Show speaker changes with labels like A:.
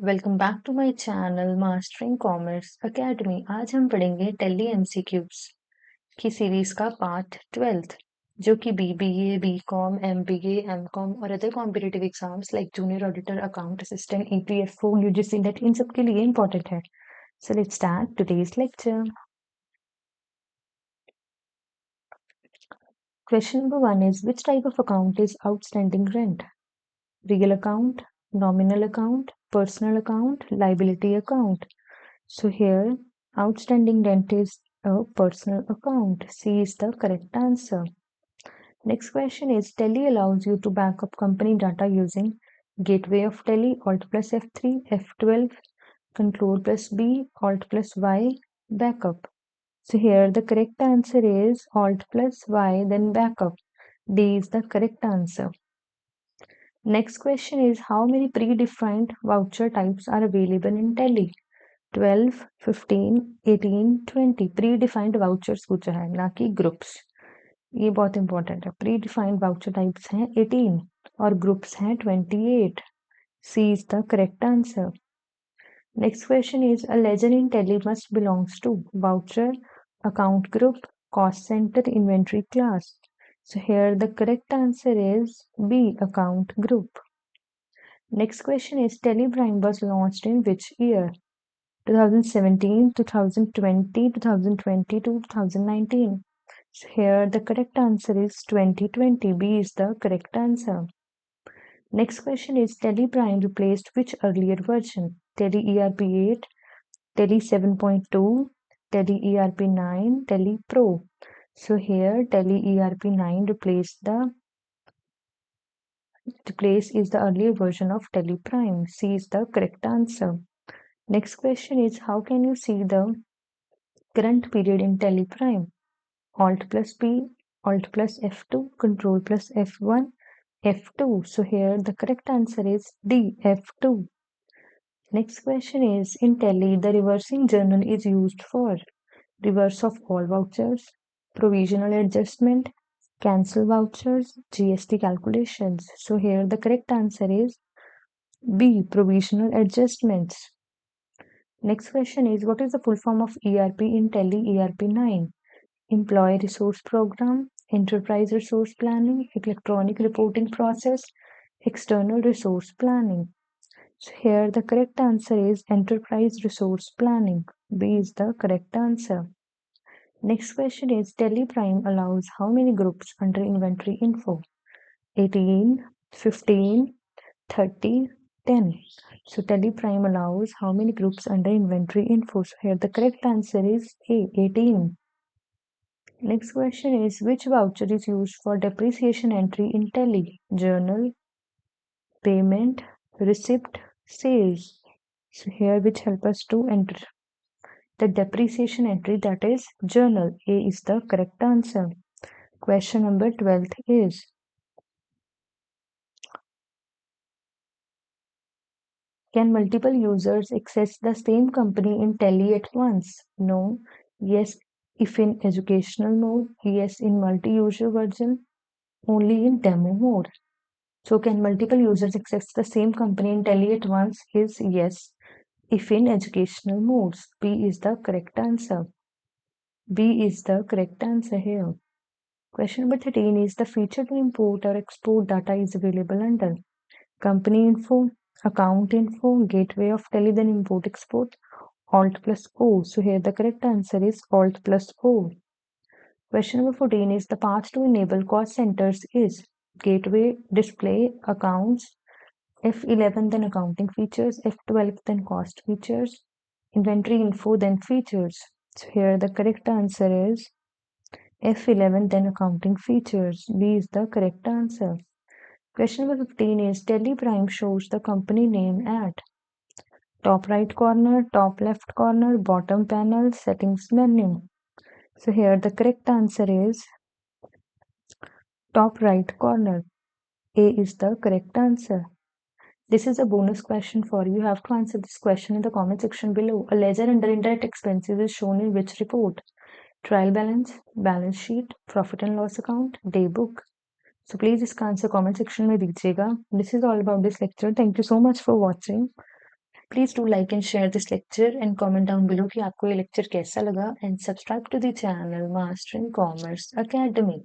A: Welcome back to my channel mastering commerce academy. आज हम पढ़ेंगे टैली एमसीक्यूज की सीरीज का पार्ट 12th, जो कि बीबीए, बीकॉम, एमबीए, एमकॉम और other competitive exams like junior auditor, account assistant, EPFO, UGC NET, इन सब के लिए इंपॉर्टेंट है। So let's start today's lecture. Question number 1 is which type of account is outstanding rent? Real account, nominal account, personal account, liability account. So here, outstanding rent is a personal account. C is the correct answer. Next question is Tally allows you to back up company data using gateway of Tally, Alt plus F3, F12, Control plus B, Alt plus Y, backup. So here the correct answer is Alt plus Y, then backup. D is the correct answer. Next question is how many predefined voucher types are available in Tally? 12, 15, 18, 20 predefined vouchers पूछा है, ना कि groups. ये बहुत important है। Predefined voucher types हैं 18 और groups हैं 28। C is the correct answer. Next question is a ledger in Tally must belongs to voucher, account group, cost center, inventory class. So here the correct answer is B, account group. Next question is Tally Prime was launched in which year? 2017, 2020, 2022, 2019. So here the correct answer is 2020. B is the correct answer. Next question is Tally Prime replaced which earlier version? Tally ERP 8, Tally 7.2, Tally ERP 9, Tally Pro. So here Tally ERP 9 replace is the earlier version of Tally Prime. C is the correct answer. Next question is how can you see the current period in Tally Prime? Alt plus P, Alt plus F2, Control plus F1, F2. So here the correct answer is D, F2. Next question is in Tally, the reversing journal is used for reverse of all vouchers, provisional adjustment, cancel vouchers, GST calculations. So here the correct answer is B, provisional adjustments. Next question is what is the full form of ERP in Tally ERP 9? Employee Resource Program, Enterprise Resource Planning, Electronic Reporting Process, External Resource Planning. So here the correct answer is Enterprise Resource Planning. B is the correct answer. Next question is Tally Prime allows how many groups under inventory info? 18, 15, 30, 10. So Tally Prime allows how many groups under inventory info? So here the correct answer is A, 18. Next question is which voucher is used for depreciation entry in Tally? Journal, payment, receipt, sales. So here which help us to enter the depreciation entry, that is journal. A is the correct answer. Question number 12 is can multiple users access the same company in Tally at once? No. Yes, if in educational mode. Yes, in multi-user version. Only in demo mode. So can multiple users access the same company in Tally at once? Is yes, if in educational modes. B is the correct answer. B is the correct answer here. Question number 13 is the feature to import or export data is available under company info, account info, gateway of Tally, then import export, Alt plus O. So here the correct answer is Alt plus O. Question number 14 is the path to enable cost centers is gateway, display, accounts, F11 then accounting features, F12 then cost features, inventory info then features. So here the correct answer is F11 then accounting features. B is the correct answer. Question number 15 is Tally Prime shows the company name at top right corner, top left corner, bottom panel, settings menu. So here the correct answer is top right corner. A is the correct answer. This is a bonus question for you. You have to answer this question in the comment section below. A ledger under indirect expenses is shown in which report? Trial balance, balance sheet, profit and loss account, day book. So please इसका answer comment section में दीजिएगा. This is all about this lecture. Thank you so much for watching. Please do like and share this lecture and comment down below कि आपको ये lecture कैसा लगा and subscribe to the channel Mastering Commerce Academy.